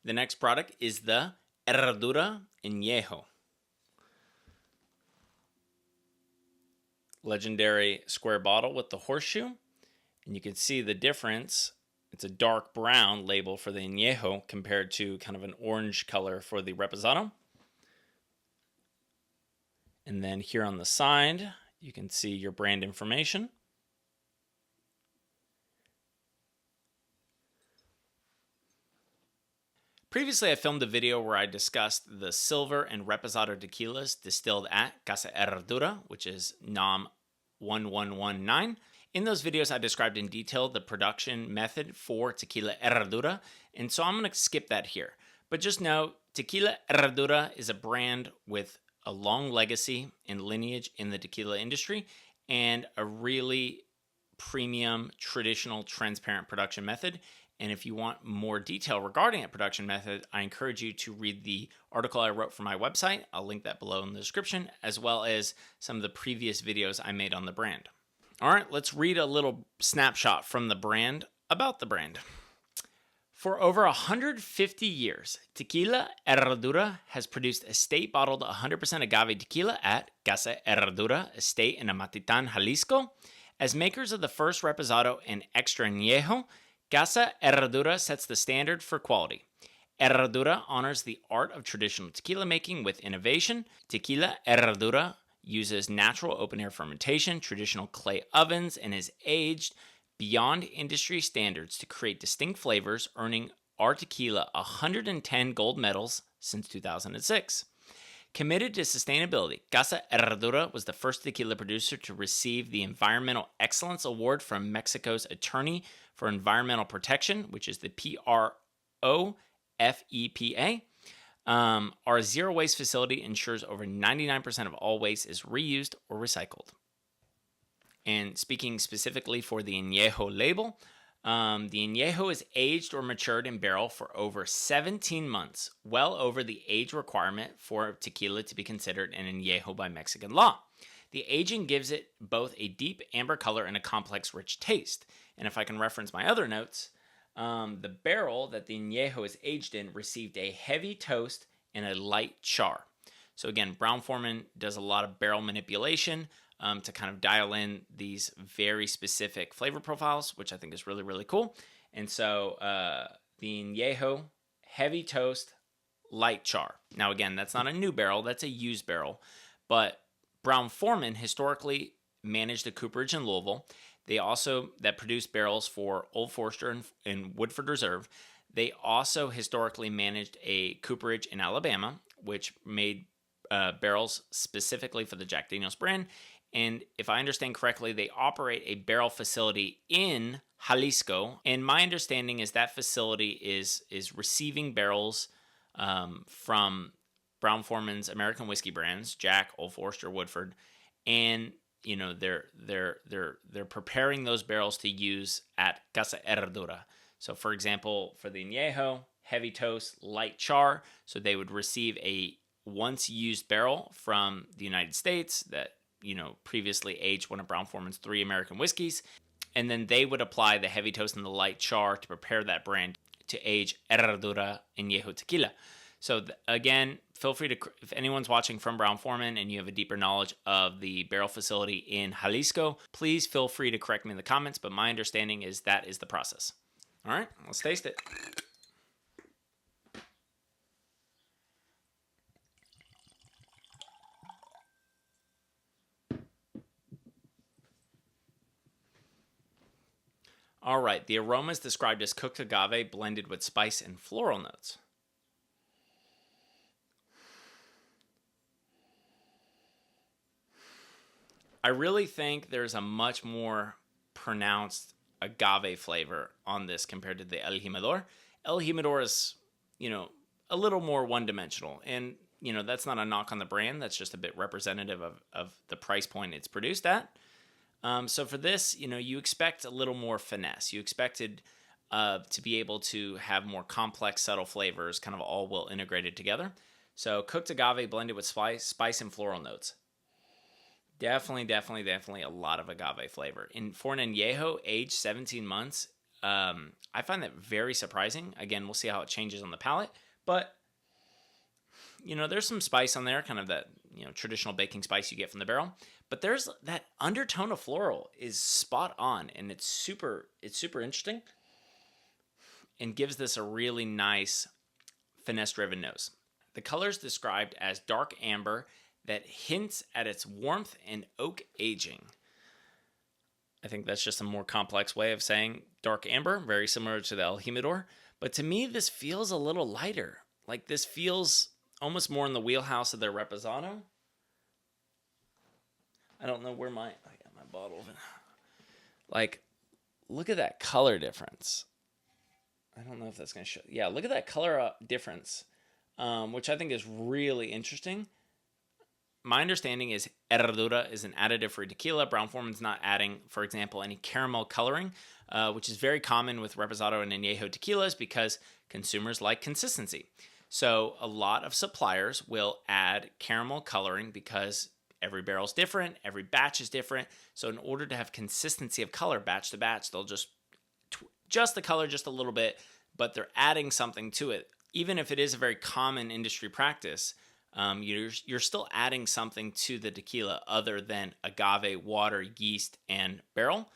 the next product is the Herradura Añejo. Legendary square bottle with the horseshoe. And you can see the difference. It's a dark brown label for the Añejo compared to kind of an orange color for the Reposado. And then here on the side, you can see your brand information. Previously, I filmed a video where I discussed the silver and Reposado tequilas distilled at Casa Herradura, which is NOM 1119. In those videos, I described in detail the production method for Tequila Herradura, and so I'm going to skip that here. But just know, Tequila Herradura is a brand with a long legacy and lineage in the tequila industry and a really premium, traditional, transparent production method. And if you want more detail regarding that production method, I encourage you to read the article I wrote for my website. I'll link that below in the description, as well as some of the previous videos I made on the brand. All right, let's read a little snapshot from the brand about the brand. For over 150 years, Tequila Herradura has produced estate-bottled 100% agave tequila at Casa Herradura Estate in Amatitan, Jalisco. As makers of the first Reposado and Extra Añejo, Casa Herradura sets the standard for quality. Herradura honors the art of traditional tequila making with innovation. Tequila Herradura uses natural open-air fermentation, traditional clay ovens, and is aged beyond industry standards to create distinct flavors, earning our tequila 110 gold medals since 2006. Committed to sustainability, Casa Herradura was the first tequila producer to receive the Environmental Excellence Award from Mexico's Attorney for Environmental Protection, which is the PROFEPA. Our zero waste facility ensures over 99% of all waste is reused or recycled. And speaking specifically for the Añejo label, the Añejo is aged or matured in barrel for over 17 months, well over the age requirement for tequila to be considered an Añejo by Mexican law. The aging gives it both a deep amber color and a complex, rich taste. And if I can reference my other notes, the barrel that the Añejo is aged in received a heavy toast and a light char. So again, Brown-Forman does a lot of barrel manipulation to kind of dial in these very specific flavor profiles, which I think is really, really cool. And so the Añejo, heavy toast, light char. Now again, that's not a new barrel, that's a used barrel. But Brown-Forman historically managed a cooperage in Louisville. They also, that produced barrels for Old Forester and Woodford Reserve. They also historically managed a cooperage in Alabama, which made barrels specifically for the Jack Daniel's brand. And if I understand correctly, they operate a barrel facility in Jalisco. And my understanding is that facility is receiving barrels from Brown-Forman's American whiskey brands, Jack, Old Forester, Woodford, and they're preparing those barrels to use at Casa Herradura. So, for example, for the Añejo, heavy toast, light char. So they would receive a once used barrel from the United States that previously aged one of Brown-Forman's 3 American whiskeys, and then they would apply the heavy toast and the light char to prepare that brand to age Herradura Añejo tequila. So again, feel free to, if anyone's watching from Brown-Forman and you have a deeper knowledge of the barrel facility in Jalisco, please feel free to correct me in the comments, but my understanding is that is the process. All right, let's taste it. All right, the aroma is described as cooked agave blended with spice and floral notes. I really think there's a much more pronounced agave flavor on this compared to the El Jimador. El Jimador is, a little more one-dimensional. And, that's not a knock on the brand. That's just a bit representative of the price point it's produced at. So for this, you expect a little more finesse. You expected to be able to have more complex, subtle flavors, kind of all well integrated together. So cooked agave blended with spice and floral notes. Definitely a lot of agave flavor. For an Añejo aged 17 months, I find that very surprising. Again, we'll see how it changes on the palate, but there's some spice on there, kind of that, traditional baking spice you get from the barrel, but there's that undertone of floral is spot on, and it's super interesting and gives this a really nice finesse-driven nose. The color is described as dark amber that hints at its warmth and oak aging. I think that's just a more complex way of saying dark amber, very similar to the El Jimador. But to me, this feels a little lighter. Like this feels almost more in the wheelhouse of their Reposado. I don't know where I got my bottle. Like, look at that color difference. I don't know if that's going to show. Yeah, look at that color difference, which I think is really interesting. My understanding is Herradura is an additive for tequila. Brown-Forman's not adding, for example, any caramel coloring, which is very common with Reposado and Añejo tequilas because consumers like consistency. So a lot of suppliers will add caramel coloring because every barrel's different, every batch is different. So in order to have consistency of color batch to batch, they'll just adjust the color just a little bit, but they're adding something to it. Even if it is a very common industry practice, you're still adding something to the tequila other than agave, water, yeast, and barrel.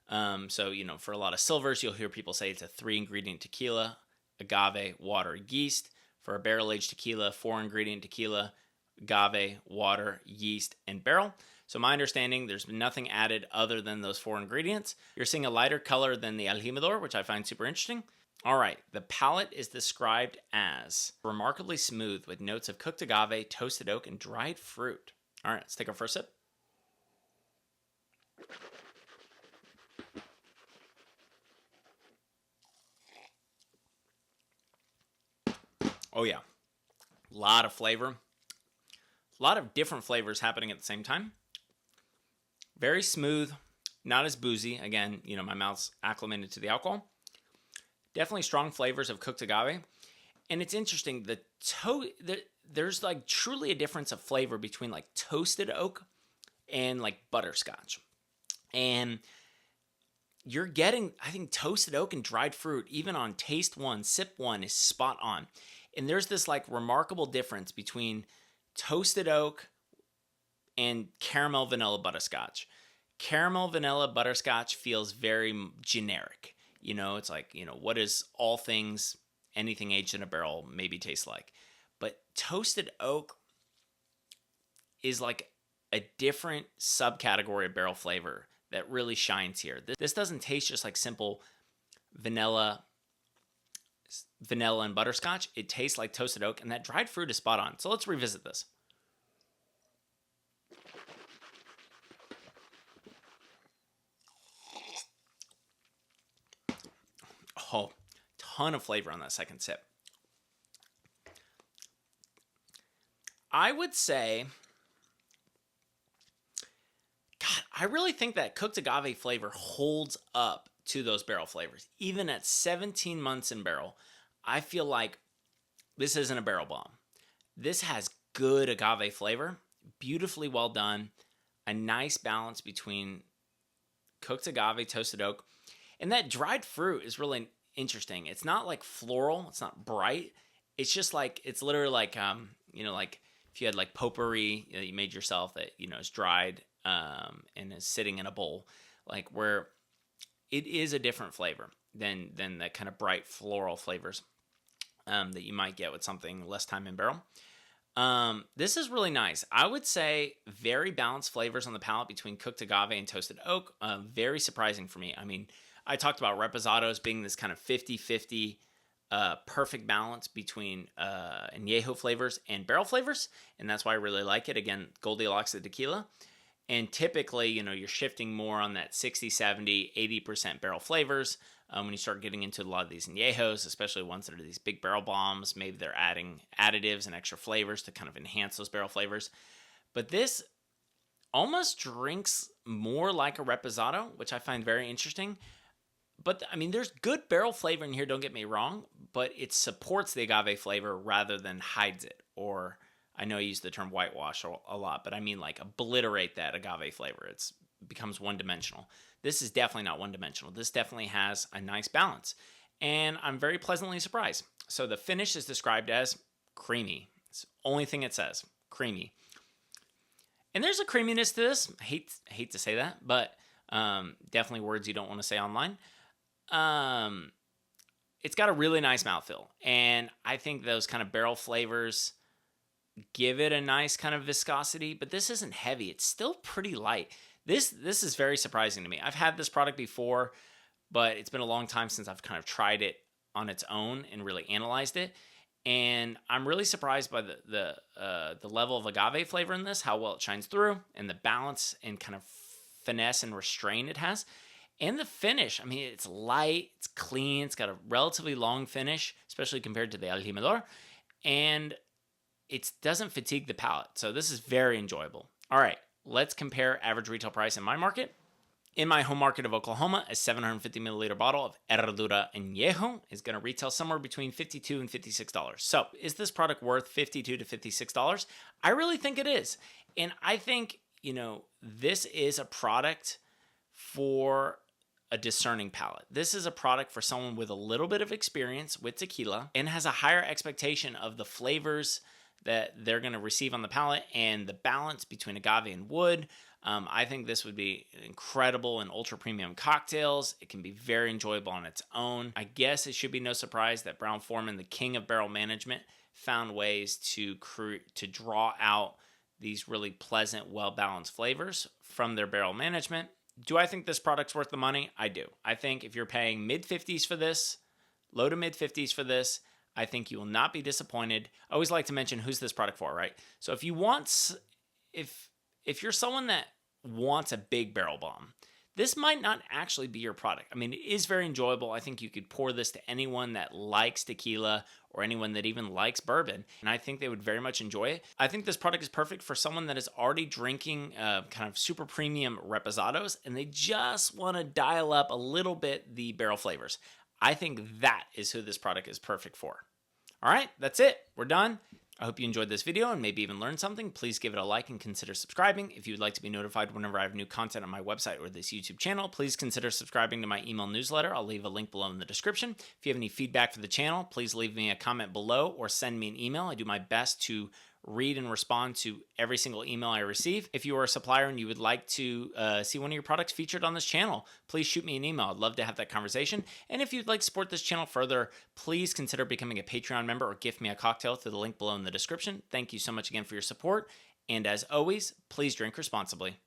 So, for a lot of silvers, you'll hear people say it's a 3-ingredient tequila, agave, water, yeast. For a barrel-aged tequila, 4-ingredient tequila, agave, water, yeast, and barrel. So my understanding, there's nothing added other than those 4 ingredients. You're seeing a lighter color than the El Jimador, which I find super interesting. All right, the palate is described as remarkably smooth with notes of cooked agave, toasted oak, and dried fruit. All right, let's take our first sip. Oh yeah, a lot of flavor. A lot of different flavors happening at the same time. Very smooth, not as boozy. Again, my mouth's acclimated to the alcohol. Definitely strong flavors of cooked agave. And it's interesting, there's like truly a difference of flavor between like toasted oak and like butterscotch. And you're getting, I think, toasted oak and dried fruit, even on taste one, sip one, is spot on. And there's this like remarkable difference between toasted oak and caramel vanilla butterscotch. Caramel vanilla butterscotch feels very generic. It's like, what does all things, anything aged in a barrel maybe taste like? But toasted oak is like a different subcategory of barrel flavor that really shines here. This doesn't taste just like simple vanilla and butterscotch. It tastes like toasted oak, and that dried fruit is spot on. So let's revisit this. Oh, ton of flavor on that second sip. I would say, God, I really think that cooked agave flavor holds up to those barrel flavors. Even at 17 months in barrel, I feel like this isn't a barrel bomb. This has good agave flavor, beautifully well done, a nice balance between cooked agave, toasted oak, and that dried fruit is really interesting. It's not like floral. It's not bright. It's just like, it's literally like, like if you had like potpourri you made yourself that, is dried and is sitting in a bowl, like where it is a different flavor than that kind of bright floral flavors that you might get with something less time in barrel. This is really nice. I would say very balanced flavors on the palate between cooked agave and toasted oak. Very surprising for me. I mean, I talked about Reposados being this kind of 50-50 perfect balance between añejo flavors and barrel flavors, and that's why I really like it. Again, Goldilocks of tequila. And typically, you're shifting more on that 60, 70, 80% barrel flavors. When you start getting into a lot of these añejos, especially ones that are these big barrel bombs, maybe they're adding additives and extra flavors to kind of enhance those barrel flavors. But this almost drinks more like a Reposado, which I find very interesting. But, I mean, there's good barrel flavor in here, don't get me wrong, but it supports the agave flavor rather than hides it. Or, I know I use the term whitewash a lot, but I mean like obliterate that agave flavor. It's becomes one-dimensional. This is definitely not one-dimensional. This definitely has a nice balance, and I'm very pleasantly surprised. So the finish is described as creamy. It's the only thing it says, creamy. And there's a creaminess to this. I hate to say that, but definitely words you don't want to say online. It's got a really nice mouthfeel, and I think those kind of barrel flavors give it a nice kind of viscosity, but this isn't heavy. It's still pretty light. This is very surprising to me. I've had this product before, but it's been a long time since I've kind of tried it on its own and really analyzed it. And I'm really surprised by the level of agave flavor in this, how well it shines through, and the balance and kind of finesse and restraint it has. And the finish, I mean, it's light, it's clean, it's got a relatively long finish, especially compared to the El Jimador, and it doesn't fatigue the palate. So this is very enjoyable. All right, let's compare average retail price in my market. In my home market of Oklahoma, a 750 milliliter bottle of Herradura Añejo is going to retail somewhere between $52 and $56. So is this product worth $52 to $56? I really think it is. And I think, this is a product for a discerning palate. This is a product for someone with a little bit of experience with tequila and has a higher expectation of the flavors that they're going to receive on the palate and the balance between agave and wood. I think this would be incredible in ultra premium cocktails. It can be very enjoyable on its own. I guess it should be no surprise that Brown-Forman, the king of barrel management, found ways to draw out these really pleasant, well-balanced flavors from their barrel management. Do I think this product's worth the money? I do. I think if you're paying mid-50s for this, low to mid-50s for this, I think you will not be disappointed. I always like to mention who's this product for, right? So if you're someone that wants a big barrel bomb, this might not actually be your product. I mean, it is very enjoyable. I think you could pour this to anyone that likes tequila or anyone that even likes bourbon, and I think they would very much enjoy it. I think this product is perfect for someone that is already drinking kind of super premium reposados, and they just want to dial up a little bit the barrel flavors. I think that is who this product is perfect for. All right, that's it. We're done. I hope you enjoyed this video and maybe even learned something. Please give it a like and consider subscribing. If you would like to be notified whenever I have new content on my website or this YouTube channel, please consider subscribing to my email newsletter. I'll leave a link below in the description. If you have any feedback for the channel, please leave me a comment below or send me an email. I do my best to read and respond to every single email I receive. If you are a supplier and you would like to see one of your products featured on this channel, please shoot me an email. I'd love to have that conversation. And if you'd like to support this channel further, please consider becoming a Patreon member or gift me a cocktail through the link below in the description. Thank you so much again for your support. And as always, please drink responsibly.